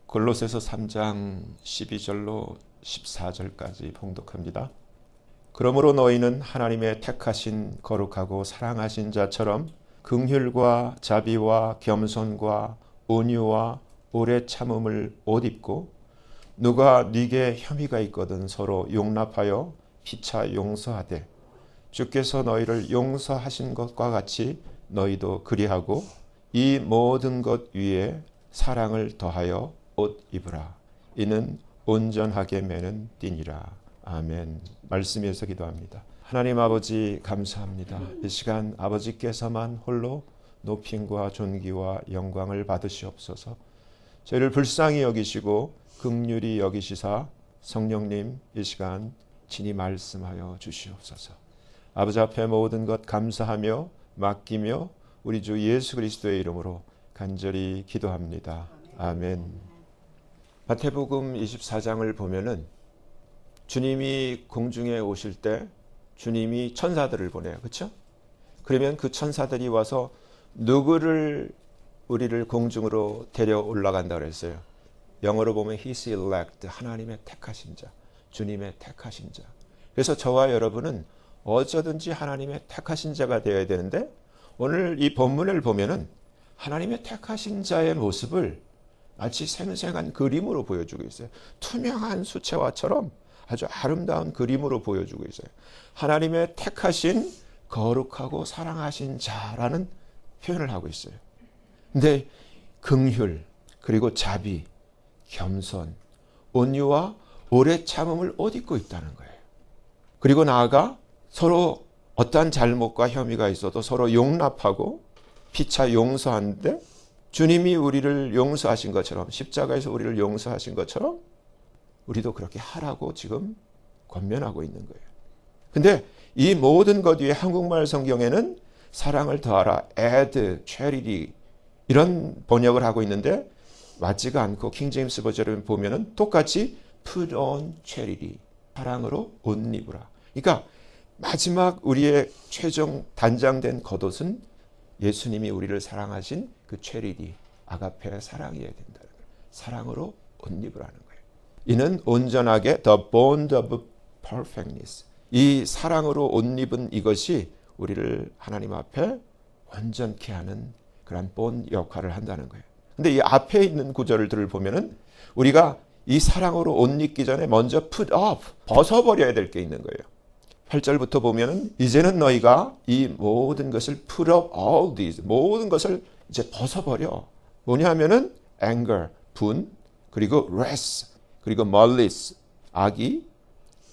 골로새서 3장 12절로 14절까지 봉독합니다. 그러므로 너희는 하나님의 택하신 거룩하고 사랑하신 자처럼 긍휼과 자비와 겸손과 온유와 오래 참음을 옷 입고 누가 네게 혐의가 있거든 서로 용납하여 피차 용서하되 주께서 너희를 용서하신 것과 같이 너희도 그리하고 이 모든 것 위에 사랑을 더하여 옷 입으라. 이는 온전하게 매는 띠니라. 아멘. 말씀에서 기도합니다. 하나님 아버지 감사합니다. 이 시간 아버지께서만 홀로 높임과 존귀와 영광을 받으시옵소서. 저희를 불쌍히 여기시고 긍휼히 여기시사 성령님 이 시간 친히 말씀하여 주시옵소서. 아버지 앞에 모든 것 감사하며 맡기며 우리 주 예수 그리스도의 이름으로 간절히 기도합니다. 아멘. 마태복음 24장을 보면은 주님이 공중에 오실 때 주님이 천사들을 보내요. 그렇죠? 그러면 그 천사들이 와서 누구를 우리를 공중으로 데려 올라간다 그랬어요. 영어로 보면 His elect, 하나님의 택하신 자, 주님의 택하신 자. 그래서 저와 여러분은 어쩌든지 하나님의 택하신 자가 되어야 되는데 오늘 이 본문을 보면은 하나님의 택하신 자의 모습을 마치 생생한 그림으로 보여주고 있어요. 투명한 수채화처럼 아주 아름다운 그림으로 보여주고 있어요. 하나님의 택하신 거룩하고 사랑하신 자라는 표현을 하고 있어요. 근데 긍휼, 그리고 자비, 겸손, 온유와 오래 참음을 옷 입고 있다는 거예요. 그리고 나아가 서로 어떠한 잘못과 혐의가 있어도 서로 용납하고 피차 용서하는데 주님이 우리를 용서하신 것처럼 십자가에서 우리를 용서하신 것처럼 우리도 그렇게 하라고 지금 권면하고 있는 거예요. 근데 이 모든 것 위에 한국말 성경에는 사랑을 더하라, add, charity 이런 번역을 하고 있는데 맞지가 않고 킹제임스 버전을 보면은 똑같이 put on charity, 사랑으로 옷 입으라. 그러니까 마지막 우리의 최종 단장된 겉옷은 예수님이 우리를 사랑하신 그 체리티, 아가페의 사랑이어야 된다는 거예요. 사랑으로 옷 입으라는 거예요. 이는 온전하게 the bond of perfectness. 이 사랑으로 옷 입은 이것이 우리를 하나님 앞에 완전케 하는 그런 본 역할을 한다는 거예요. 근데 이 앞에 있는 구절들을 보면은 우리가 이 사랑으로 옷 입기 전에 먼저 put off, 벗어버려야 될 게 있는 거예요. 8절부터 보면은 이제는 너희가 이 모든 것을 put up all these, 모든 것을 이제 벗어버려. 뭐냐 하면은 anger, 분, 그리고 wrath, 그리고 malice, 악의,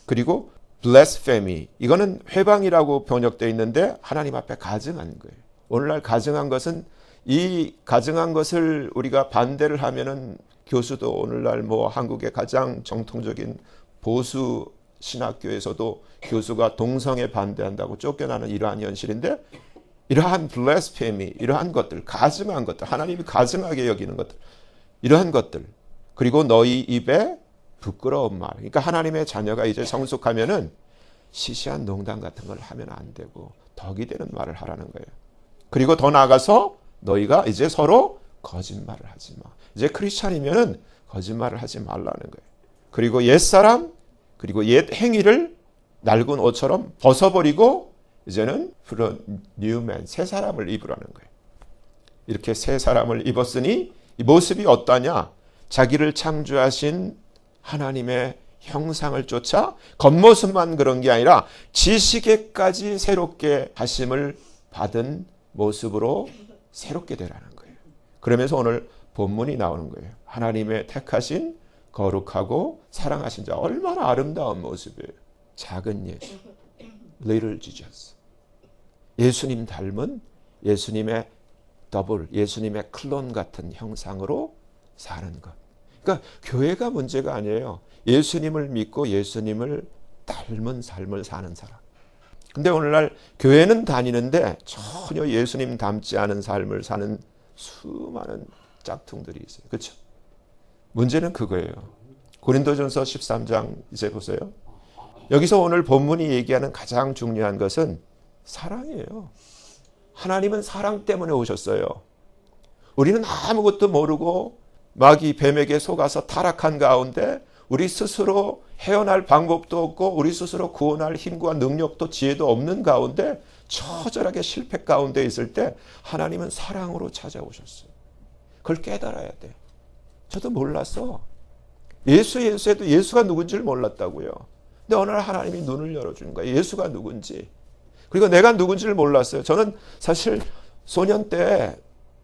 그리고 blasphemy. 이거는 회방이라고 번역되어 있는데 하나님 앞에 가증한 거예요. 오늘날 가증한 것은 이 가증한 것을 우리가 반대를 하면은 교수도 오늘날 뭐 한국의 가장 정통적인 보수 신학교에서도 교수가 동성애 반대한다고 쫓겨나는 이러한 현실인데 이러한 blasphemy, 이러한 것들, 가증한 것들, 하나님이 가증하게 여기는 것들, 이러한 것들, 그리고 너희 입에 부끄러운 말. 그러니까 하나님의 자녀가 이제 성숙하면은 시시한 농담 같은 걸 하면 안 되고 덕이 되는 말을 하라는 거예요. 그리고 더 나아가서 너희가 이제 서로 거짓말을 하지 마. 이제 크리스찬이면은 거짓말을 하지 말라는 거예요. 그리고 옛사람, 그리고 옛 행위를 낡은 옷처럼 벗어버리고 이제는 뉴맨, 새 사람을 입으라는 거예요. 이렇게 새 사람을 입었으니 이 모습이 어떠냐? 자기를 창조하신 하나님의 형상을 쫓아 겉모습만 그런 게 아니라 지식에까지 새롭게 하심을 받은 모습으로 새롭게 되라는 거예요. 그러면서 오늘 본문이 나오는 거예요. 하나님의 택하신 거룩하고 사랑하신 자, 얼마나 아름다운 모습이에요. 작은 예수, Little Jesus. 예수님 닮은 예수님의 더블, 예수님의 클론 같은 형상으로 사는 것. 그러니까 교회가 문제가 아니에요. 예수님을 믿고 예수님을 닮은 삶을 사는 사람. 근데 오늘날 교회는 다니는데 전혀 예수님 닮지 않은 삶을 사는 수많은 짝퉁들이 있어요. 그렇죠? 문제는 그거예요. 고린도전서 13장 이제 보세요. 여기서 오늘 본문이 얘기하는 가장 중요한 것은 사랑이에요. 하나님은 사랑 때문에 오셨어요. 우리는 아무것도 모르고 마귀 뱀에게 속아서 타락한 가운데 우리 스스로 헤어날 방법도 없고 우리 스스로 구원할 힘과 능력도 지혜도 없는 가운데 처절하게 실패 가운데 있을 때 하나님은 사랑으로 찾아오셨어요. 그걸 깨달아야 돼. 저도 몰랐어. 예수에도 예수가 누군지를 몰랐다고요. 근데 어느 날 하나님이 눈을 열어주는 거예요. 예수가 누군지. 그리고 내가 누군지를 몰랐어요. 저는 사실 소년 때,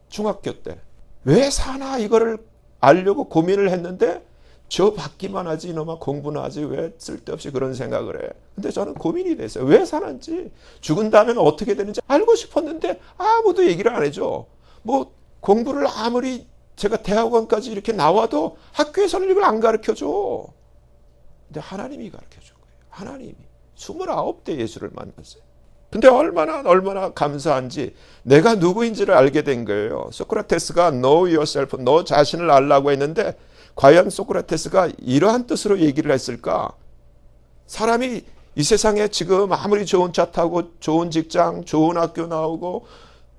중학교 때 왜 사나 이거를 알려고 고민을 했는데 저 받기만 하지 이놈아 공부나 하지 왜 쓸데없이 그런 생각을 해. 근데 저는 고민이 됐어요. 왜 사는지, 죽은 다음에는 어떻게 되는지 알고 싶었는데 아무도 얘기를 안 해줘. 뭐 공부를 아무리 제가 대학원까지 이렇게 나와도 학교에서는 이걸 안 가르쳐줘. 근데 하나님이 가르쳐준 거예요. 하나님이 29대 예수를 만났어요. 근데 얼마나 감사한지 내가 누구인지를 알게 된 거예요. 소크라테스가 know yourself, 너 자신을 알라고 했는데 과연 소크라테스가 이러한 뜻으로 얘기를 했을까? 사람이 이 세상에 지금 아무리 좋은 차 타고 좋은 직장, 좋은 학교 나오고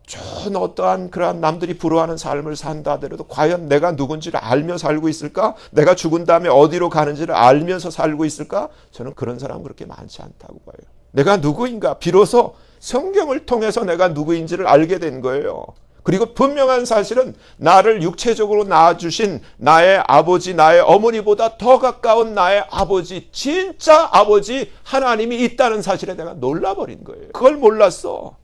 좋은 어떠한 그러한 남들이 부러워하는 삶을 산다 하더라도 과연 내가 누군지를 알며 살고 있을까? 내가 죽은 다음에 어디로 가는지를 알면서 살고 있을까? 저는 그런 사람은 그렇게 많지 않다고 봐요. 내가 누구인가? 비로소 성경을 통해서 내가 누구인지를 알게 된 거예요. 그리고 분명한 사실은 나를 육체적으로 낳아주신 나의 아버지, 나의 어머니보다 더 가까운 나의 아버지, 진짜 아버지 하나님이 있다는 사실에 내가 놀라버린 거예요. 그걸 몰랐어.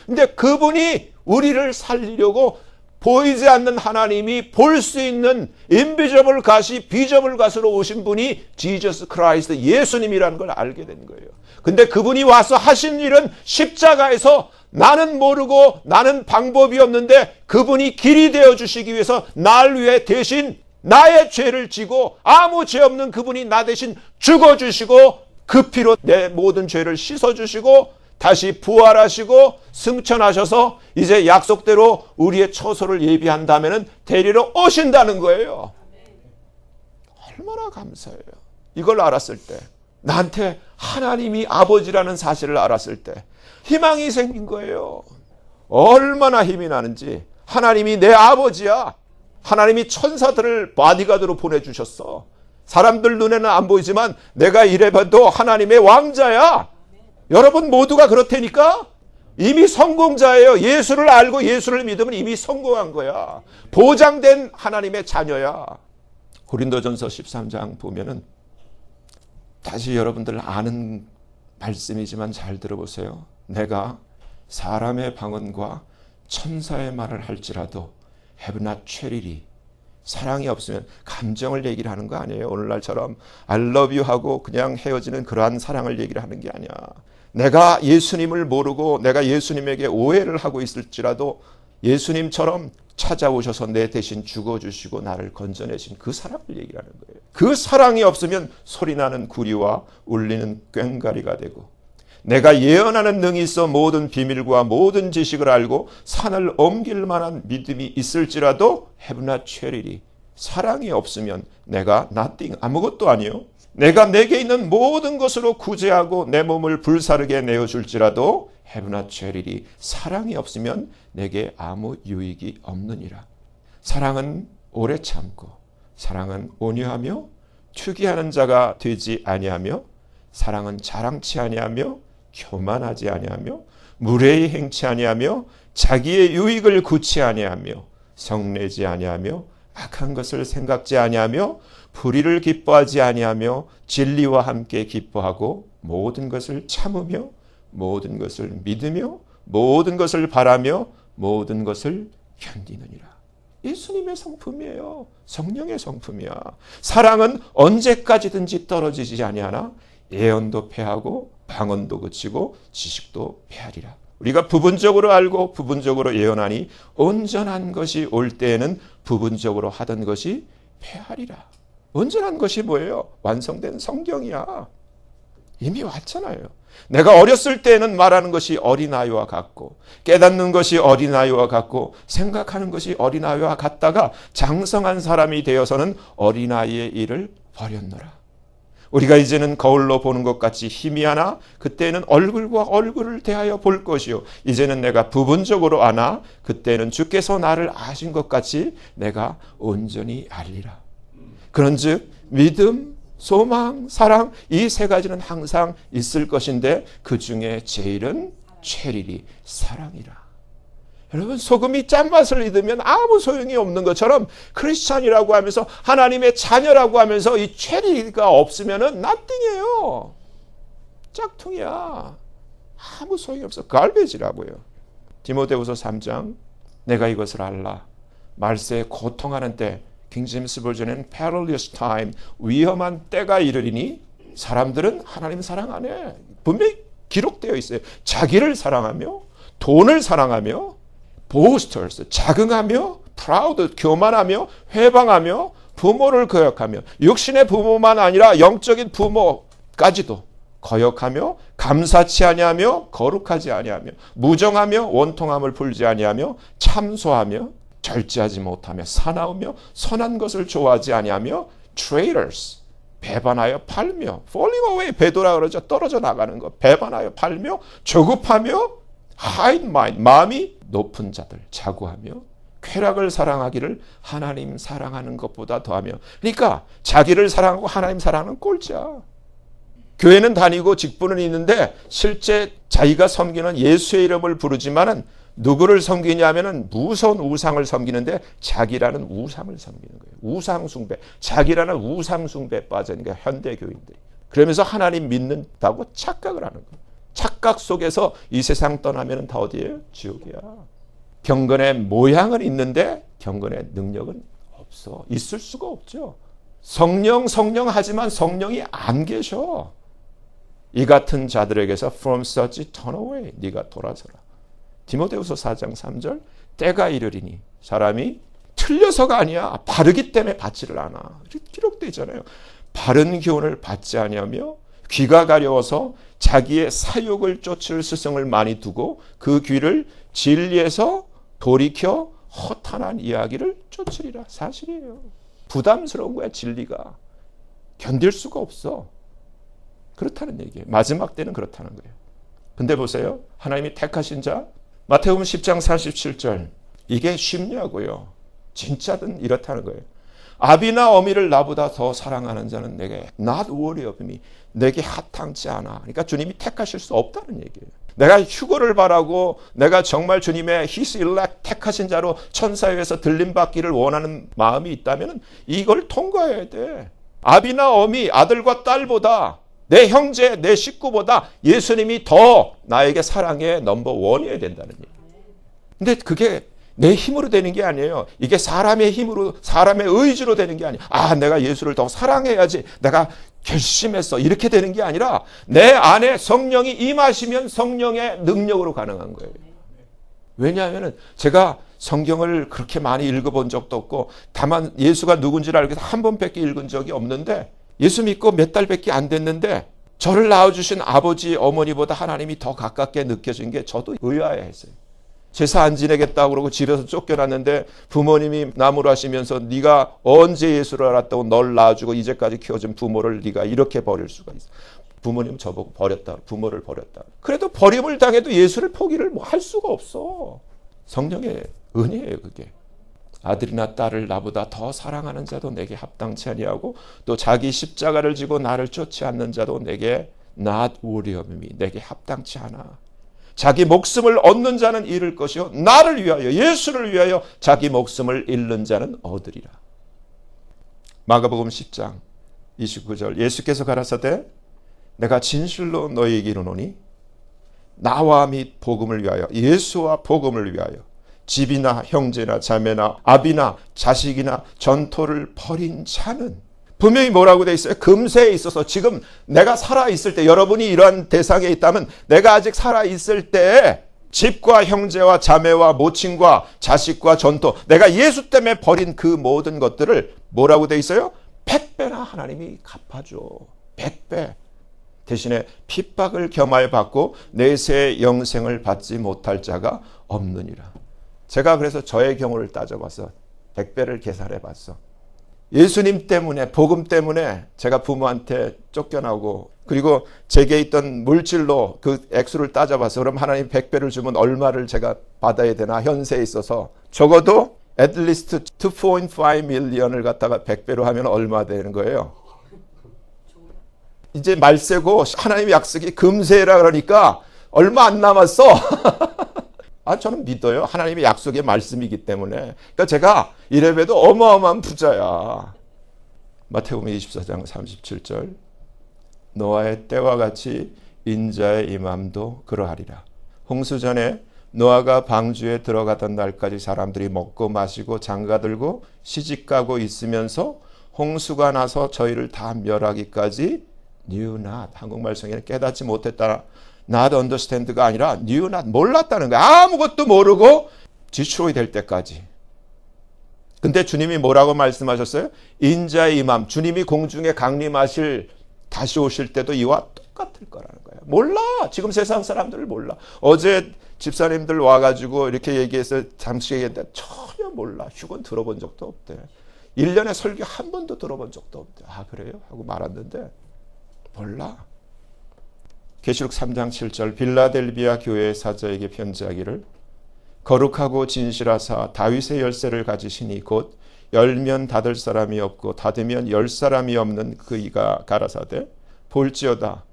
근데 그분이 우리를 살리려고 보이지 않는 하나님이 볼 수 있는 인비저블 갓이 비저블 갓으로 오신 분이 지저스 크라이스트 예수님이라는 걸 알게 된 거예요. 근데 그분이 와서 하신 일은 십자가에서 나는 모르고 나는 방법이 없는데 그분이 길이 되어 주시기 위해서 날 위해 대신 나의 죄를 지고 아무 죄 없는 그분이 나 대신 죽어 주시고 그 피로 내 모든 죄를 씻어 주시고 다시 부활하시고 승천하셔서 이제 약속대로 우리의 처소를 예비한다면은 데리러 오신다는 거예요. 얼마나 감사해요. 이걸 알았을 때, 나한테 하나님이 아버지라는 사실을 알았을 때 희망이 생긴 거예요. 얼마나 힘이 나는지. 하나님이 내 아버지야. 하나님이 천사들을 바디가드로 보내주셨어. 사람들 눈에는 안 보이지만 내가 이래봐도 하나님의 왕자야. 여러분 모두가 그렇다니까? 이미 성공자예요. 예수를 알고 예수를 믿으면 이미 성공한 거야. 보장된 하나님의 자녀야. 고린도전서 13장 보면은 다시 여러분들 아는 말씀이지만 잘 들어보세요. 내가 사람의 방언과 천사의 말을 할지라도 have not charity. 사랑이 없으면 감정을 얘기를 하는 거 아니에요. 오늘날처럼 I love you 하고 그냥 헤어지는 그러한 사랑을 얘기를 하는 게 아니야. 내가 예수님을 모르고 내가 예수님에게 오해를 하고 있을지라도 예수님처럼 찾아오셔서 내 대신 죽어주시고 나를 건져내신 그 사랑을 얘기를 하는 거예요. 그 사랑이 없으면 소리나는 구리와 울리는 꽹과리가 되고 내가 예언하는 능이 있어 모든 비밀과 모든 지식을 알고 산을 옮길 만한 믿음이 있을지라도 have not charity. 사랑이 없으면 내가 nothing, 아무것도 아니요. 내가 내게 있는 모든 것으로 구제하고 내 몸을 불사르게 내어줄지라도 have not charity. 사랑이 없으면 내게 아무 유익이 없느니라. 사랑은 오래 참고 사랑은 온유하며 투기하는 자가 되지 아니하며 사랑은 자랑치 아니하며 교만하지 아니하며 무례히 행치 아니하며 자기의 유익을 구치 아니하며 성내지 아니하며 악한 것을 생각지 아니하며 불의를 기뻐하지 아니하며 진리와 함께 기뻐하고 모든 것을 참으며 모든 것을 믿으며 모든 것을 바라며 모든 것을 견디느니라. 예수님의 성품이에요. 성령의 성품이야. 사랑은 언제까지든지 떨어지지 아니하나 예언도 패하고 방언도 그치고 지식도 패하리라. 우리가 부분적으로 알고 부분적으로 예언하니 온전한 것이 올 때에는 부분적으로 하던 것이 패하리라. 온전한 것이 뭐예요? 완성된 성경이야. 이미 왔잖아요. 내가 어렸을 때는 말하는 것이 어린아이와 같고 깨닫는 것이 어린아이와 같고 생각하는 것이 어린아이와 같다가 장성한 사람이 되어서는 어린아이의 일을 버렸노라. 우리가 이제는 거울로 보는 것 같이 희미하나 그때는 얼굴과 얼굴을 대하여 볼 것이요 이제는 내가 부분적으로 아나 그때는 주께서 나를 아신 것 같이 내가 온전히 알리라. 그런즉 믿음, 소망, 사랑 이 세 가지는 항상 있을 것인데 그 중에 제일은 최리리 사랑이라. 여러분 소금이 짠맛을 잊으면 아무 소용이 없는 것처럼 크리스찬이라고 하면서 하나님의 자녀라고 하면서 이 체리가 없으면은 nothing이에요. 짝퉁이야. 아무 소용이 없어. 갈베지라고요. 디모데후서 3장 내가 이것을 알라. 말세에 고통하는 때 킹제임스 버전에는 perilous time 위험한 때가 이르리니 사람들은 하나님 사랑 안 해. 분명히 기록되어 있어요. 자기를 사랑하며 돈을 사랑하며 boasters, 자긍하며 proud, 교만하며 회방하며 부모를 거역하며 육신의 부모만 아니라 영적인 부모까지도 거역하며 감사치 아니하며 거룩하지 아니하며 무정하며 원통함을 풀지 아니하며 참소하며 절제하지 못하며 사나우며 선한 것을 좋아하지 아니하며 traitors, 배반하여 팔며 falling away, 배도라 그러죠. 떨어져 나가는 거. 배반하여 팔며 조급하며 hide mind, 마음이 높은 자들 자구하며 쾌락을 사랑하기를 하나님 사랑하는 것보다 더하며. 그러니까 자기를 사랑하고 하나님 사랑하는 꼴찌야. 교회는 다니고 직분은 있는데 실제 자기가 섬기는 예수의 이름을 부르지만은 누구를 섬기냐면은 무서운 우상을 섬기는데 자기라는 우상을 섬기는 거예요. 우상 숭배. 자기라는 우상 숭배에 빠지니까 현대 교인들이. 그러면서 하나님 믿는다고 착각을 하는 거예요. 착각 속에서 이 세상 떠나면 다 어디예요? 지옥이야. 경건의 모양은 있는데 경건의 능력은 없어. 있을 수가 없죠. 성령 하지만 성령이 안 계셔. 이 같은 자들에게서 from such turn away. 네가 돌아서라. 디모데후서 4장 3절 때가 이르리니 사람이 틀려서가 아니야. 바르기 때문에 받지를 않아. 이렇게 기록되어 있잖아요. 바른 교훈을 받지 아니하며 귀가 가려워서 자기의 사욕을 쫓을 스승을 많이 두고 그 귀를 진리에서 돌이켜 허탄한 이야기를 쫓으리라. 사실이에요. 부담스러운 거야. 진리가. 견딜 수가 없어. 그렇다는 얘기예요. 마지막 때는 그렇다는 거예요. 근데 보세요. 하나님이 택하신 자 마태복음 10장 47절 이게 쉽냐고요. 진짜든 이렇다는 거예요. 아비나 어미를 나보다 더 사랑하는 자는 내게 not worthy of me. 내게 합당치 않아. 그러니까 주님이 택하실 수 없다는 얘기예요. 내가 휴거를 바라고 내가 정말 주님의 His elect 택하신 자로 천사에서 들림받기를 원하는 마음이 있다면 이걸 통과해야 돼. 아비나 어미, 아들과 딸보다 내 형제, 내 식구보다 예수님이 더 나에게 사랑의 넘버 원이어야 된다는 얘기예요. 근데 그게 내 힘으로 되는 게 아니에요. 이게 사람의 힘으로, 사람의 의지로 되는 게 아니에요. 아, 내가 예수를 더 사랑해야지. 내가 결심했어. 이렇게 되는 게 아니라 내 안에 성령이 임하시면 성령의 능력으로 가능한 거예요. 왜냐하면 제가 성경을 그렇게 많이 읽어본 적도 없고 다만 예수가 누군지를 알기 위해서 한 번밖에 읽은 적이 없는데 예수 믿고 몇 달밖에 안 됐는데 저를 낳아주신 아버지, 어머니보다 하나님이 더 가깝게 느껴진 게 저도 의아해했어요. 제사 안 지내겠다고 그러고 집에서 쫓겨났는데 부모님이 나무라시면서 네가 언제 예수를 알았다고 널 낳아주고 이제까지 키워준 부모를 네가 이렇게 버릴 수가 있어. 부모님 저보고 버렸다. 부모를 버렸다. 그래도 버림을 당해도 예수를 포기를 뭐 할 수가 없어. 성령의 은혜예요 그게. 아들이나 딸을 나보다 더 사랑하는 자도 내게 합당치 아니하고 또 자기 십자가를 지고 나를 쫓지 않는 자도 내게 not worthy of me. 내게 합당치 않아. 자기 목숨을 얻는 자는 잃을 것이요 나를 위하여 예수를 위하여 자기 목숨을 잃는 자는 얻으리라. 마가복음 10장 29절 예수께서 가라사대 내가 진실로 너희에게 이르노니 나와 및 복음을 위하여 예수와 복음을 위하여 집이나 형제나 자매나 아비나 자식이나 전토를 벌인 자는 분명히 뭐라고 돼 있어요? 금세에 있어서 지금 내가 살아있을 때 여러분이 이러한 대상에 있다면 내가 아직 살아있을 때 집과 형제와 자매와 모친과 자식과 전토 내가 예수 때문에 버린 그 모든 것들을 뭐라고 돼 있어요? 100배나 하나님이 갚아줘. 100배. 대신에 핍박을 겸하여 받고 내세의 영생을 받지 못할 자가 없느니라. 제가 그래서 저의 경우를 따져봐서 100배를 계산해 봤어. 예수님 때문에, 복음 때문에 제가 부모한테 쫓겨나고, 그리고 제게 있던 물질로 그 액수를 따져봐서 그럼 하나님 100배를 주면 얼마를 제가 받아야 되나, 현세에 있어서 적어도 at least 2.5 million을 갖다가 100배로 하면 얼마 되는 거예요. 이제 말세고 하나님의 약속이 금세라 그러니까 얼마 안 남았어. 저는 믿어요. 하나님의 약속의 말씀이기 때문에. 그러니까 제가 이래봬도 어마어마한 부자야. 마태복음 24장 37절. 노아의 때와 같이 인자의 임함도 그러하리라. 홍수 전에 노아가 방주에 들어가던 날까지 사람들이 먹고 마시고 장가들고 시집가고 있으면서 홍수가 나서 저희를 다 멸하기까지 knew not. 한국말 성에는 깨닫지 못했다. not understand가 아니라 knew not. 몰랐다는 거야. 아무것도 모르고 destroy 될 때까지. 근데 주님이 뭐라고 말씀하셨어요? 인자의 임함. 주님이 공중에 강림하실, 다시 오실 때도 이와 똑같을 거라는 거예요. 몰라. 지금 세상 사람들을 몰라. 어제 집사님들 와가지고 이렇게 얘기해서 잠시 얘기했는데 전혀 몰라. 휴건 들어본 적도 없대. 1년에 설교 한 번도 들어본 적도 없대. 그래요? 하고 말았는데 몰라. 계시록 3장 7절. 빌라델비아 교회의 사자에게 편지하기를 거룩하고 진실하사 다윗의 열쇠를 가지시니 곧 열면 닫을 사람이 없고 닫으면 열 사람이 없는 그이가 가라사대 볼지어다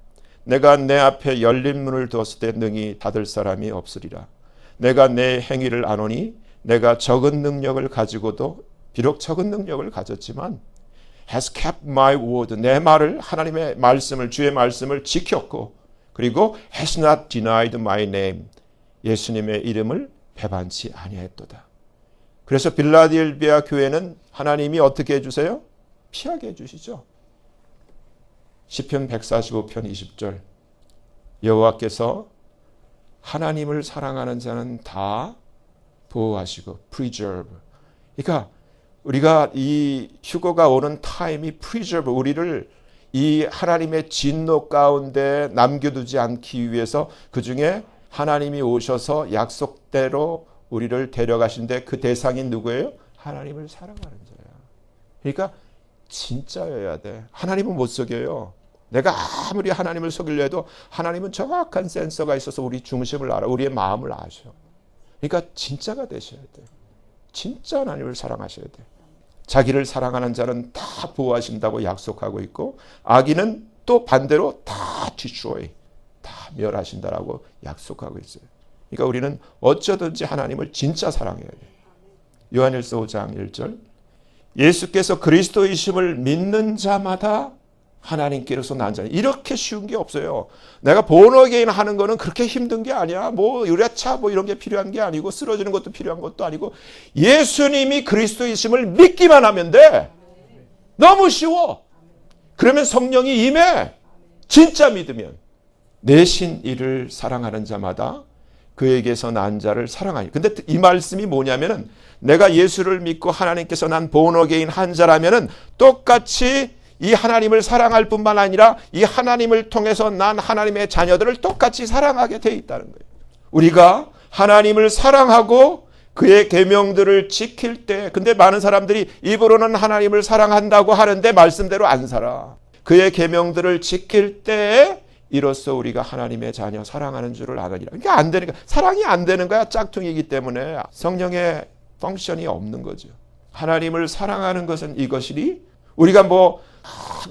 내가 내 앞에 열린 문을 두었을 때 능히 닫을 사람이 없으리라. 내가 내 행위를 아노니 내가 적은 능력을 가지고도 비록 적은 능력을 가졌지만 has kept my word. 내 말을, 하나님의 말씀을, 주의 말씀을 지켰고 그리고 has not denied my name. 예수님의 이름을 배반치 아니했도다. 그래서 빌라델비아 교회는 하나님이 어떻게 해주세요? 피하게 해주시죠. 시편 145편 20절. 여호와께서 하나님을 사랑하는 자는 다 보호하시고 preserve. 그러니까 우리가 이 휴거가 오는 타임이 preserve, 우리를 이 하나님의 진노 가운데 남겨두지 않기 위해서 그 중에 하나님이 오셔서 약속대로 우리를 데려가신데 그 대상이 누구예요? 하나님을 사랑하는 자야. 그러니까 진짜여야 돼. 하나님은 못 속여요. 내가 아무리 하나님을 속이려 해도 하나님은 정확한 센서가 있어서 우리 중심을 알아. 우리의 마음을 아셔. 그러니까 진짜가 되셔야 돼. 진짜 하나님을 사랑하셔야 돼. 자기를 사랑하는 자는 다 보호하신다고 약속하고 있고 악인은 또 반대로 다 destroy, 다 멸하신다라고 약속하고 있어요. 그러니까 우리는 어쩌든지 하나님을 진짜 사랑해야 돼요. 요한일서 5장 1절. 예수께서 그리스도이심을 믿는 자마다 하나님께로서 난 자니. 이렇게 쉬운 게 없어요. 내가 본어게인 하는 거는 그렇게 힘든 게 아니야. 뭐 유래차 뭐 이런 게 필요한 게 아니고 쓰러지는 것도 필요한 것도 아니고 예수님이 그리스도이심을 믿기만 하면 돼. 너무 쉬워. 그러면 성령이 임해. 진짜 믿으면. 내신 이를 사랑하는 자마다 그에게서 난 자를 사랑하니. 근데 이 말씀이 뭐냐면은 내가 예수를 믿고 하나님께서 난 본어게인 한 자라면은 똑같이 이 하나님을 사랑할 뿐만 아니라 이 하나님을 통해서 난 하나님의 자녀들을 똑같이 사랑하게 돼 있다는 거예요. 우리가 하나님을 사랑하고 그의 계명들을 지킬 때, 근데 많은 사람들이 입으로는 하나님을 사랑한다고 하는데 말씀대로 안 살아. 그의 계명들을 지킬 때에 이로써 우리가 하나님의 자녀 사랑하는 줄을 아느니라. 이게 안 되니까, 사랑이 안 되는 거야. 짝퉁이기 때문에 성령의 펑션이 없는 거죠. 하나님을 사랑하는 것은 이것이니 우리가 뭐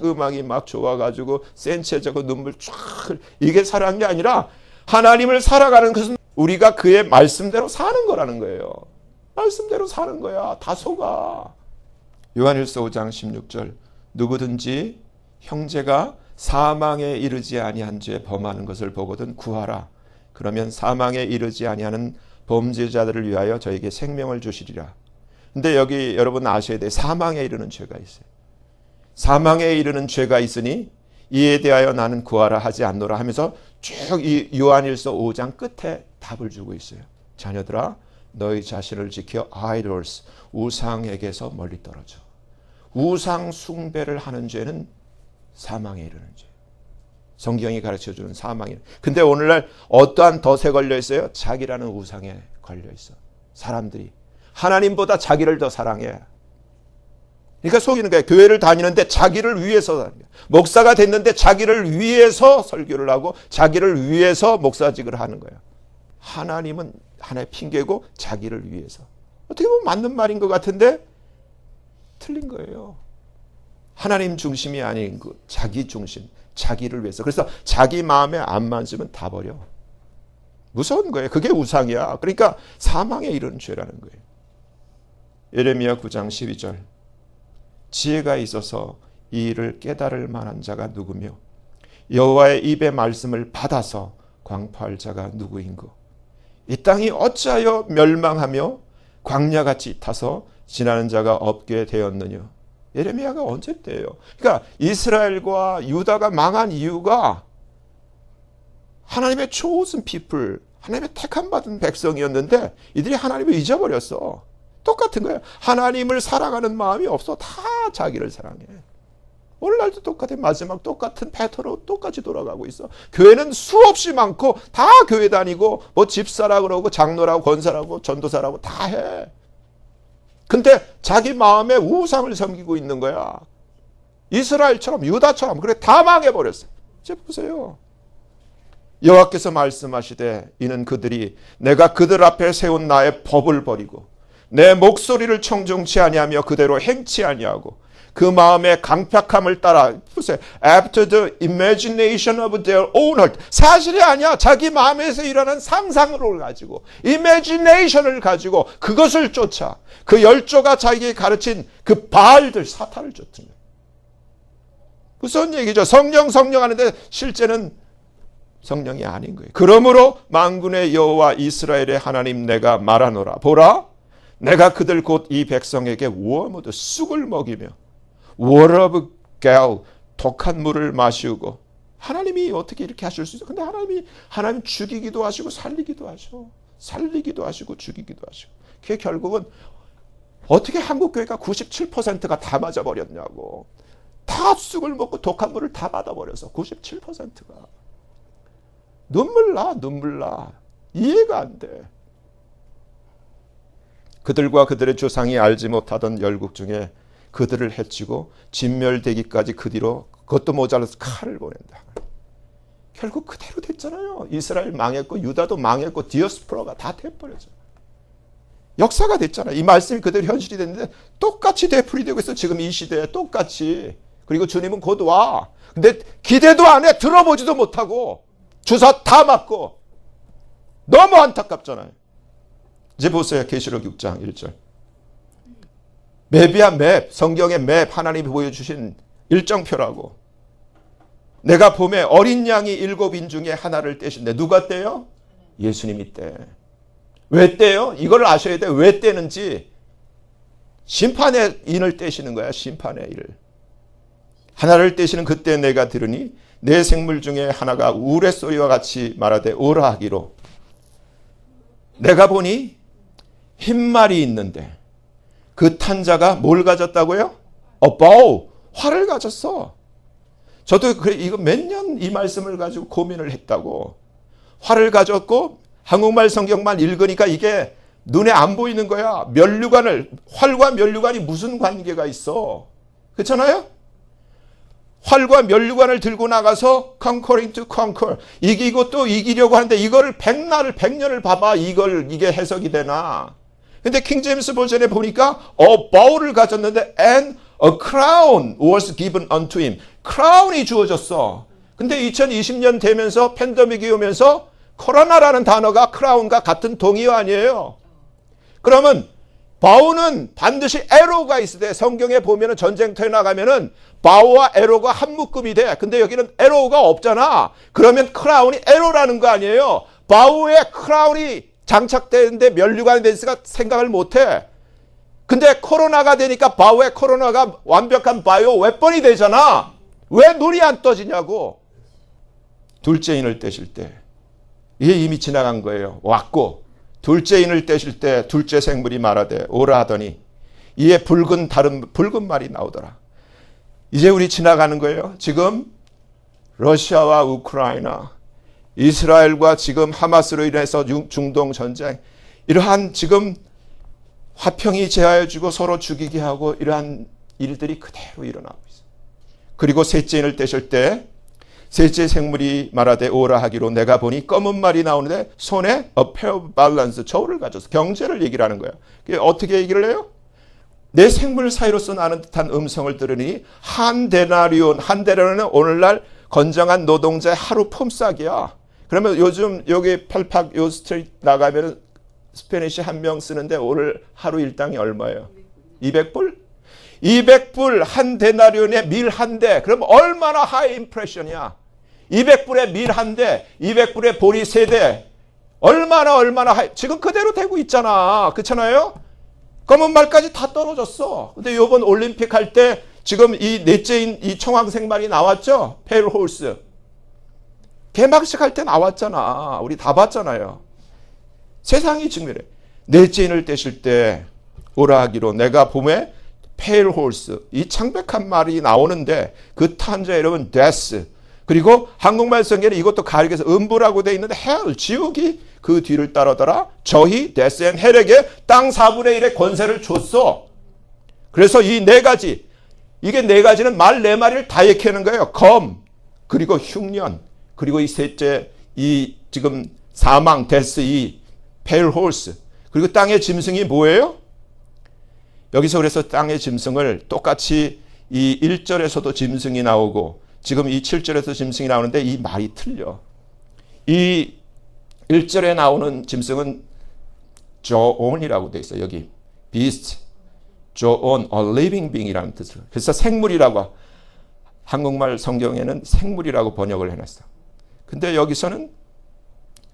음악이 막 좋아가지고 센체적으로 눈물 쫙, 이게 사랑한 게 아니라 하나님을 사랑하는 것은 우리가 그의 말씀대로 사는 거라는 거예요. 말씀대로 사는 거야. 다 속아. 요한일서 5장 16절. 누구든지 형제가 사망에 이르지 아니한 죄 범하는 것을 보거든 구하라. 그러면 사망에 이르지 아니하는 범죄자들을 위하여 저에게 생명을 주시리라. 근데 여기 여러분 아셔야 돼요. 사망에 이르는 죄가 있어요. 사망에 이르는 죄가 있으니 이에 대하여 나는 구하라 하지 않노라 하면서 쭉 이 요한일서 5장 끝에 답을 주고 있어요. 자녀들아, 너희 자신을 지켜 idols, 우상에게서 멀리 떨어져. 우상 숭배를 하는 죄는 사망에 이르는 죄. 성경이 가르쳐주는 사망에. 근데 오늘날 어떠한 덫에 걸려 있어요? 자기라는 우상에 걸려 있어. 사람들이 하나님보다 자기를 더 사랑해. 그러니까 속이는 거예요. 교회를 다니는데 자기를 위해서 다니는 거예요. 목사가 됐는데 자기를 위해서 설교를 하고 자기를 위해서 목사직을 하는 거예요. 하나님은 하나의 핑계고 자기를 위해서. 어떻게 보면 맞는 말인 것 같은데 틀린 거예요. 하나님 중심이 아닌 그 자기 중심, 자기를 위해서. 그래서 자기 마음에 안 맞으면 다 버려. 무서운 거예요. 그게 우상이야. 그러니까 사망에 이르는 죄라는 거예요. 예레미야 9장 12절. 지혜가 있어서 이 일을 깨달을 만한 자가 누구며 여호와의 입의 말씀을 받아서 광포할 자가 누구인고. 이 땅이 어찌하여 멸망하며 광야같이 타서 지나는 자가 없게 되었느냐. 예레미야가 언제 때예요? 그러니까 이스라엘과 유다가 망한 이유가 하나님의 chosen people, 하나님의 택함 받은 백성이었는데 이들이 하나님을 잊어버렸어. 똑같은 거예요. 하나님을 사랑하는 마음이 없어. 다 자기를 사랑해. 오늘날도 똑같아. 마지막 똑같은 패턴으로 똑같이 돌아가고 있어. 교회는 수없이 많고 다 교회 다니고 뭐 집사라고 그러고 장로라고 권사라고 전도사라고 다 해. 근데 자기 마음에 우상을 섬기고 있는 거야. 이스라엘처럼 유다처럼. 그래 다 망해버렸어. 이제 보세요. 여호와께서 말씀하시되 이는 그들이 내가 그들 앞에 세운 나의 법을 버리고 내 목소리를 청종치 아니하며 그대로 행치 아니하고 그 마음의 강팍함을 따라 보세요. After the imagination of their own heart. 사실이 아니야. 자기 마음에서 일어난 상상을 가지고 imagination을 가지고 그것을 쫓아 그 열조가 자기에게 가르친 그 바알들 사탄을 쫓는 거예요. 무슨 얘기죠? 성령 하는데 실제는 성령이 아닌 거예요. 그러므로 만군의 여호와 이스라엘의 하나님 내가 말하노라. 보라, 내가 그들 곧 이 백성에게 워무드 쑥을 먹이며 water of gall 독한 물을 마시우고. 하나님이 어떻게 이렇게 하실 수 있어요? 근데 하나님 죽이기도 하시고 살리기도 하셔. 살리기도 하시고 죽이기도 하시고. 그게 결국은 어떻게 한국 교회가 97%가 다 맞아버렸냐고. 다 쑥을 먹고 독한 물을 다 받아버려서 97%가. 눈물 나. 이해가 안 돼. 그들과 그들의 조상이 알지 못하던 열국 중에 그들을 해치고 진멸되기까지 그 뒤로 그것도 모자라서 칼을 보낸다. 결국 그대로 됐잖아요. 이스라엘 망했고 유다도 망했고 디아스포라가 다 돼버렸잖아요. 역사가 됐잖아요. 이 말씀이 그대로 현실이 됐는데 똑같이 되풀이되고 있어. 지금 이 시대에 똑같이. 그리고 주님은 곧 와. 근데 기대도 안 해. 들어보지도 못하고 주사 다 맞고 너무 안타깝잖아요. 이제 보세요. 계시록 6장 1절. 맵이야 맵. 성경의 맵. 하나님이 보여주신 일정표라고. 내가 봄에 어린 양이 7인 중에 하나를 떼신데 누가 떼요? 예수님이 떼. 왜 떼요? 이걸 아셔야 돼. 왜 떼는지. 심판의 인을 떼시는 거야. 심판의 인을. 하나를 떼시는 그때 내가 들으니 내 생물 중에 하나가 우레소리와 같이 말하되 오라 하기로. 내가 보니 흰말이 있는데 그 탄자가 뭘 가졌다고요? bow, 활을 가졌어. 저도 이거 몇 년 이 말씀을 가지고 고민을 했다고. 활을 가졌고 한국말 성경만 읽으니까 이게 눈에 안 보이는 거야. 활과 면류관이 무슨 관계가 있어? 그렇잖아요? 활과 면류관을 들고 나가서 conquering to conquer. 이기고 또 이기려고 하는데 이거를 100년을 봐봐. 이게 해석이 되나? 근데 킹제임스 버전에 보니까 bow를 가졌는데 and a crown was given unto him. 크라운이 주어졌어. 근데 2020년 되면서 팬데믹이 오면서 코로나라는 단어가 크라운과 같은 동의어 아니에요. 그러면 바우는 반드시 에로가 있어야 돼. 성경에 보면은 전쟁터에 나가면은 바우와 에로가 한 묶음이 돼. 근데 여기는 에로가 없잖아. 그러면 크라운이 에로라는 거 아니에요. 바우의 크라운이 장착되는데 면류관이 됐으니까 생각을 못해. 근데 코로나가 되니까 바우의 코로나가 완벽한 바이오 웨폰이 되잖아. 왜 눈이 안 떠지냐고. 둘째 인을 떼실 때 이게 이미 지나간 거예요. 왔고 둘째 인을 떼실 때 둘째 생물이 말하되 오라 하더니 이에 붉은 말이 나오더라. 이제 우리 지나가는 거예요. 지금 러시아와 우크라이나, 이스라엘과 지금 하마스로 인해서 중동 전쟁, 이러한 지금 화평이 제하여지고 서로 죽이게 하고 이러한 일들이 그대로 일어나고 있어요. 그리고 셋째인을 떼실 때 셋째 생물이 말하되 오라 하기로 내가 보니 검은 말이 나오는데 손에 a pair of balance, 저울을 가져서 경제를 얘기를 하는 거예요. 어떻게 얘기를 해요? 내 생물 사이로서 나는 듯한 음성을 들으니 한 데나리온은 오늘날 건장한 노동자의 하루 품삯이야. 그러면 요즘 여기 팔팍 요 스트리트 나가면 스페니쉬 한 명 쓰는데 오늘 하루 일당이 얼마예요? 200불? 200불 한 데나리온에 밀 한 대. 그럼 얼마나 하이 임프레션이야. 200불에 밀 한 대, 200불에 보리 세 대. 얼마나 하이. 지금 그대로 되고 있잖아. 그렇잖아요? 검은 말까지 다 떨어졌어. 근데 이번 올림픽 할 때 지금 이 넷째인 이 청황색 말이 나왔죠? 페일 홀스. 개막식 할 때 나왔잖아. 우리 다 봤잖아요. 세상이 증명해. 넷째인을 떼실 때 오라 하기로 내가 봄에 페일 홀스, 이 창백한 말이 나오는데 그 탄자 이름은 데스. 그리고 한국말 성경에 이것도 가리켜서 음부라고 되어 있는데 헬, 지옥이 그 뒤를 따르더라. 저희 데스 앤 헬에게 땅 4분의 1의 권세를 줬어. 그래서 이 네 가지, 이게 네 가지는 말 네 마리를 다 얘기하는 거예요. 검, 그리고 흉년, 그리고 이 셋째 이 지금 사망, 데스, 이 페일 홀스. 그리고 땅의 짐승이 뭐예요? 여기서 그래서 땅의 짐승을 똑같이 이 1절에서도 짐승이 나오고 지금 이 7절에서 짐승이 나오는데 이 말이 틀려. 이 1절에 나오는 짐승은 조온이라고 되어 있어요. 여기 beast, 조온, a living being이라는 뜻을. 그래서 생물이라고 한국말 성경에는 생물이라고 번역을 해놨어. 근데 여기서는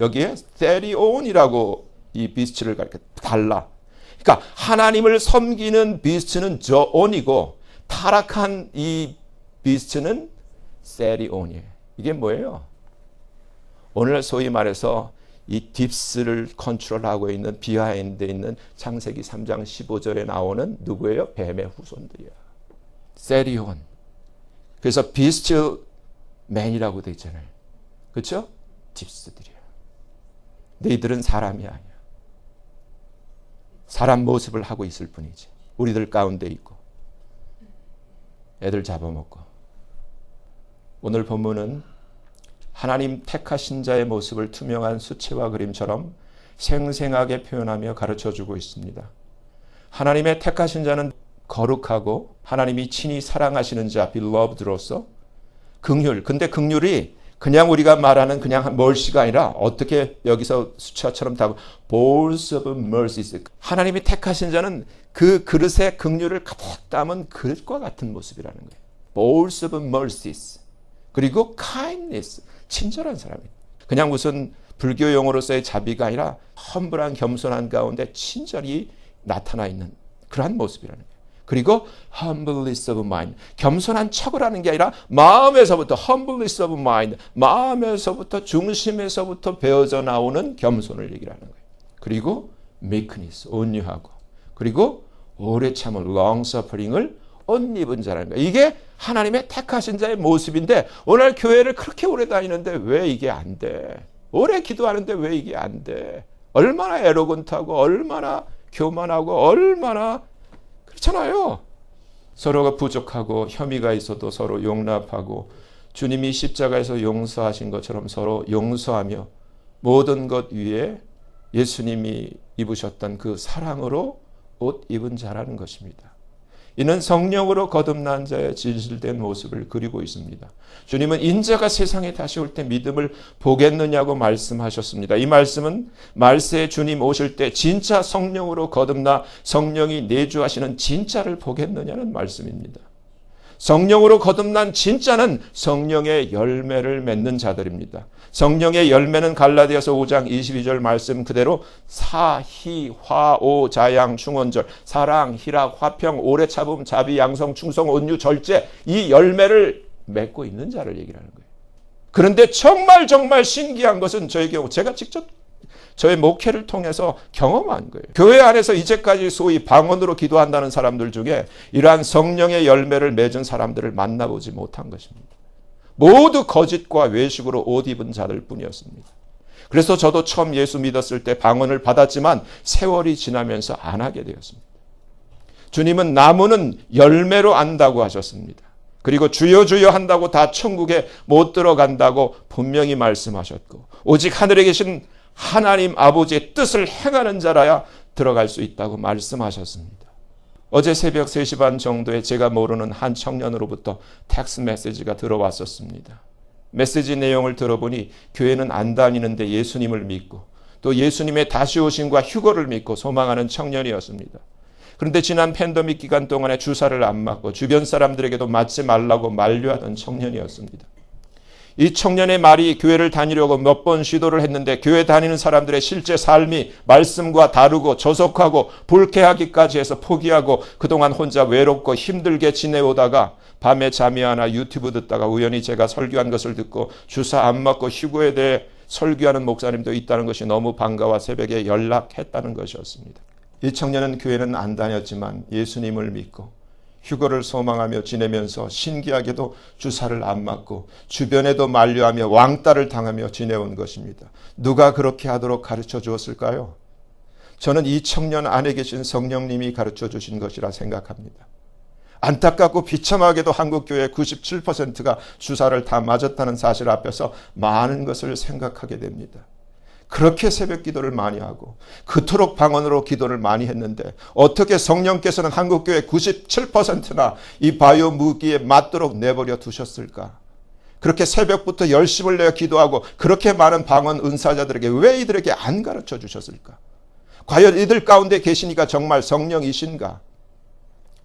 여기에 세리온이라고 이 비스트를 가리켜 달라. 그러니까 하나님을 섬기는 비스트는 조온이고 타락한 이 비스트는 세리온이에요. 이게 뭐예요? 오늘 소위 말해서 이 딥스를 컨트롤하고 있는 비하인드에 있는 창세기 3장 15절에 나오는 누구예요? 뱀의 후손들이야. 세리온. 그래서 비스트 맨이라고 되어 있잖아요. 그렇죠? 딥스들이야. 근데 이들은 사람이 아니야. 사람 모습을 하고 있을 뿐이지. 우리들 가운데 있고 애들 잡아먹고. 오늘 본문은 하나님 택하신 자의 모습을 투명한 수채화 그림처럼 생생하게 표현하며 가르쳐주고 있습니다. 하나님의 택하신 자는 거룩하고 하나님이 친히 사랑하시는 자, beloved로서 긍휼. 근데 긍휼이 그냥 우리가 말하는 그냥 멀시가 아니라 어떻게 여기서 수채화처럼 다 bowls of mercy. 하나님이 택하신 자는 그 그릇에 긍휼을 가득 담은 그릇과 같은 모습이라는 거예요. bowls of mercies. 그리고 kindness. 친절한 사람이에요. 그냥 무슨 불교 용어로서의 자비가 아니라 험불한 겸손한 가운데 친절히 나타나 있는 그러한 모습이라는 거예요. 그리고 humbleness of mind. 겸손한 척을 하는 게 아니라 마음에서부터 humbleness of mind. 마음에서부터 중심에서부터 배어져 나오는 겸손을 얘기를 하는 거예요. 그리고 meekness. 온유하고. 그리고 오래 참은 long suffering을 옷 입은 자라는 거예요. 이게 하나님의 택하신 자의 모습인데 오늘 교회를 그렇게 오래 다니는데 왜 이게 안 돼? 오래 기도하는데 왜 이게 안 돼? 얼마나 에로건트하고 얼마나 교만하고 얼마나 그렇잖아요. 서로가 부족하고 혐의가 있어도 서로 용납하고 주님이 십자가에서 용서하신 것처럼 서로 용서하며 모든 것 위에 예수님이 입으셨던 그 사랑으로 옷 입은 자라는 것입니다. 이는 성령으로 거듭난 자의 진실된 모습을 그리고 있습니다. 주님은 인자가 세상에 다시 올 때 믿음을 보겠느냐고 말씀하셨습니다. 이 말씀은 말세에 주님 오실 때 진짜 성령으로 거듭나 성령이 내주하시는 진짜를 보겠느냐는 말씀입니다. 성령으로 거듭난 진짜는 성령의 열매를 맺는 자들입니다. 성령의 열매는 갈라디아서 5장 22절 말씀 그대로 사, 희, 화, 오, 자양, 충언절, 사랑, 희락, 화평, 오래 참음, 자비, 양성, 충성, 온유, 절제 이 열매를 맺고 있는 자를 얘기하는 거예요. 그런데 정말 신기한 것은 저의 경우 제가 직접 저의 목회를 통해서 경험한 거예요. 교회 안에서 이제까지 소위 방언으로 기도한다는 사람들 중에 이러한 성령의 열매를 맺은 사람들을 만나보지 못한 것입니다. 모두 거짓과 외식으로 옷 입은 자들 뿐이었습니다. 그래서 저도 처음 예수 믿었을 때 방언을 받았지만 세월이 지나면서 안 하게 되었습니다. 주님은 나무는 열매로 안다고 하셨습니다. 그리고 주여 주여 한다고 다 천국에 못 들어간다고 분명히 말씀하셨고, 오직 하늘에 계신 하나님 아버지의 뜻을 행하는 자라야 들어갈 수 있다고 말씀하셨습니다. 어제 새벽 3시 반 정도에 제가 모르는 한 청년으로부터 텍스트 메시지가 들어왔었습니다. 메시지 내용을 들어보니 교회는 안 다니는데 예수님을 믿고 또 예수님의 다시 오심과 휴거를 믿고 소망하는 청년이었습니다. 그런데 지난 팬데믹 기간 동안에 주사를 안 맞고 주변 사람들에게도 맞지 말라고 만류하던 청년이었습니다. 이 청년의 말이 교회를 다니려고 몇 번 시도를 했는데 교회 다니는 사람들의 실제 삶이 말씀과 다르고 조속하고 불쾌하기까지 해서 포기하고 그동안 혼자 외롭고 힘들게 지내오다가 밤에 잠이 안 와 유튜브 듣다가 우연히 제가 설교한 것을 듣고 주사 안 맞고 휴거에 대해 설교하는 목사님도 있다는 것이 너무 반가워 새벽에 연락했다는 것이었습니다. 이 청년은 교회는 안 다녔지만 예수님을 믿고 휴거를 소망하며 지내면서 신기하게도 주사를 안 맞고 주변에도 만류하며 왕따를 당하며 지내온 것입니다. 누가 그렇게 하도록 가르쳐 주었을까요? 저는 이 청년 안에 계신 성령님이 가르쳐 주신 것이라 생각합니다. 안타깝고 비참하게도 한국교회 97%가 주사를 다 맞았다는 사실 앞에서 많은 것을 생각하게 됩니다. 그렇게 새벽 기도를 많이 하고 그토록 방언으로 기도를 많이 했는데 어떻게 성령께서는 한국교회 97%나 이 바이오 무기에 맞도록 내버려 두셨을까? 그렇게 새벽부터 열심을 내어 기도하고 그렇게 많은 방언 은사자들에게 왜 이들에게 안 가르쳐 주셨을까? 과연 이들 가운데 계시니까 정말 성령이신가?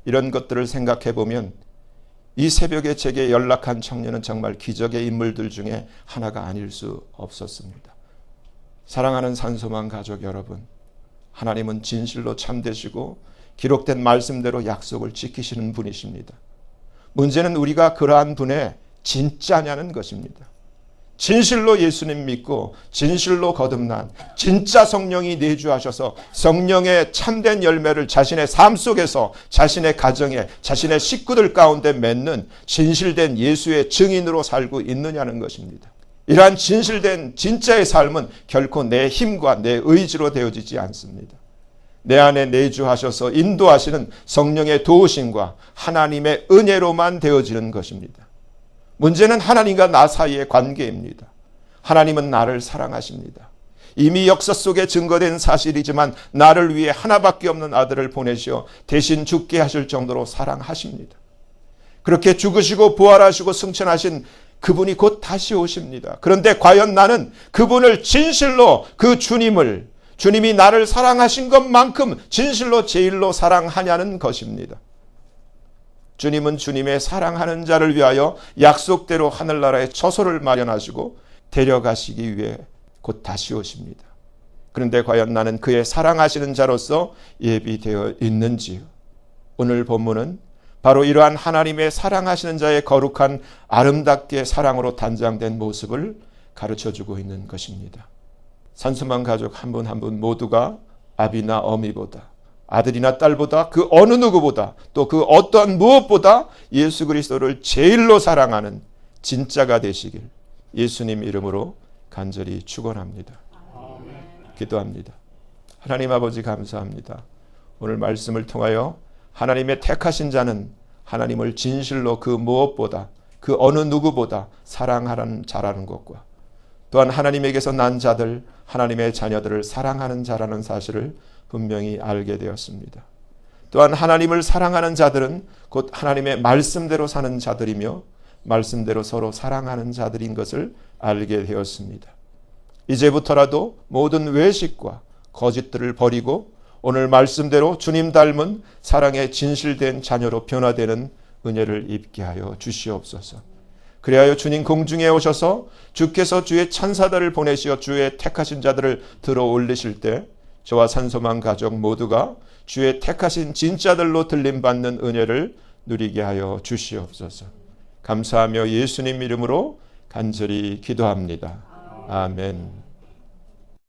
이런 것들을 생각해 보면 이 새벽에 제게 연락한 청년은 정말 기적의 인물들 중에 하나가 아닐 수 없었습니다. 사랑하는 산소망 가족 여러분, 하나님은 진실로 참되시고 기록된 말씀대로 약속을 지키시는 분이십니다. 문제는 우리가 그러한 분의 진짜냐는 것입니다. 진실로 예수님 믿고 진실로 거듭난 진짜 성령이 내주하셔서 성령의 참된 열매를 자신의 삶 속에서 자신의 가정에 자신의 식구들 가운데 맺는 진실된 예수의 증인으로 살고 있느냐는 것입니다. 이러한 진실된 진짜의 삶은 결코 내 힘과 내 의지로 되어지지 않습니다. 내 안에 내주하셔서 인도하시는 성령의 도우심과 하나님의 은혜로만 되어지는 것입니다. 문제는 하나님과 나 사이의 관계입니다. 하나님은 나를 사랑하십니다. 이미 역사 속에 증거된 사실이지만 나를 위해 하나밖에 없는 아들을 보내시어 대신 죽게 하실 정도로 사랑하십니다. 그렇게 죽으시고 부활하시고 승천하신 그분이 곧 다시 오십니다. 그런데 과연 나는 그분을 진실로 그 주님이 나를 사랑하신 것만큼 진실로 제일로 사랑하냐는 것입니다. 주님은 주님의 사랑하는 자를 위하여 약속대로 하늘나라에 처소를 마련하시고 데려가시기 위해 곧 다시 오십니다. 그런데 과연 나는 그의 사랑하시는 자로서 예비되어 있는지요? 오늘 본문은 바로 이러한 하나님의 사랑하시는 자의 거룩한 아름답게 사랑으로 단장된 모습을 가르쳐주고 있는 것입니다. 산소망 가족 한 분 한 분 모두가 아비나 어미보다 아들이나 딸보다 그 어느 누구보다 또 그 어떠한 무엇보다 예수 그리스도를 제일로 사랑하는 진짜가 되시길 예수님 이름으로 간절히 축원합니다. 기도합니다. 하나님 아버지 감사합니다. 오늘 말씀을 통하여 하나님의 택하신 자는 하나님을 진실로 그 무엇보다 그 어느 누구보다 사랑하는 자라는 것과 또한 하나님에게서 난 자들 하나님의 자녀들을 사랑하는 자라는 사실을 분명히 알게 되었습니다. 또한 하나님을 사랑하는 자들은 곧 하나님의 말씀대로 사는 자들이며 말씀대로 서로 사랑하는 자들인 것을 알게 되었습니다. 이제부터라도 모든 외식과 거짓들을 버리고 오늘 말씀대로 주님 닮은 사랑의 진실된 자녀로 변화되는 은혜를 입게 하여 주시옵소서. 그리하여 주님 공중에 오셔서 주께서 주의 천사들을 보내시어 주의 택하신 자들을 들어 올리실 때 저와 산소망 가족 모두가 주의 택하신 진짜들로 들림받는 은혜를 누리게 하여 주시옵소서. 감사하며 예수님 이름으로 간절히 기도합니다. 아멘.